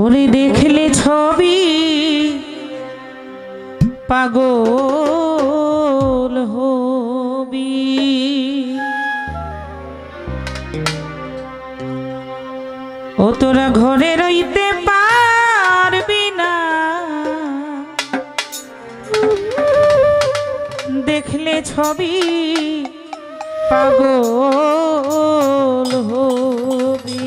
ওরে দেখলে ছবি পাগল হবি, ও তোরা ঘরে রইতে পারবি না, দেখলে ছবি পাগল হবি।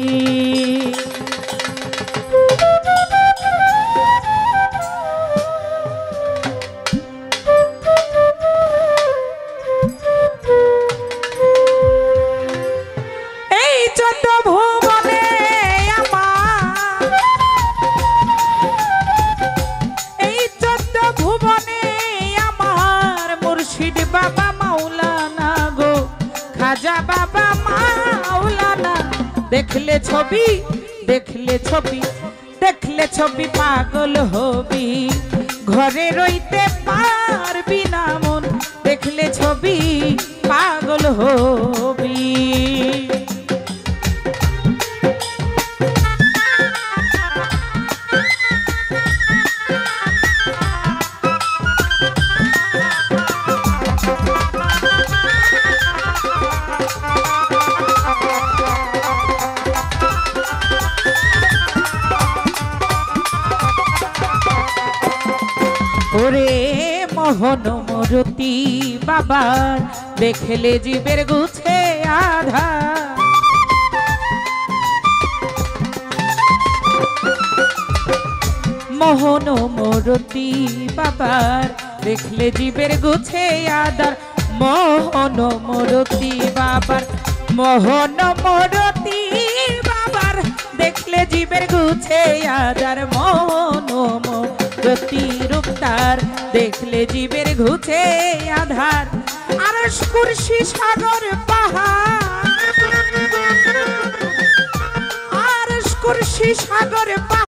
এই চন্দ্র ভুবনে আমার, এই চন্দ্র ভুবনে আমার মুর্শিদ বাবা মাওলানা গো, খাজা বাবা মাওলানা। দেখলে ছবি, দেখলে ছবি, দেখলে ছবি পাগল হবি, ঘরে রইতে পারবি না মন, দেখলে ছবি পাগল হবি। ওরে মোহন মরতি বাবার, দেখলে জীবের গুছে আধার, মোহন মরতি বাবার, দেখলে জীবের গুছে আধার, মোহন মরতি বাবার, মোহন মরতি বাবার, দেখলে জীবের গুছে আধার, মোহন মরতি রূপতার, দেখলে জীবের ঘুছে আধার। আরশ কুরসি সাগর পাহাড়, আরশ কুরসি সাগর পাহাড়।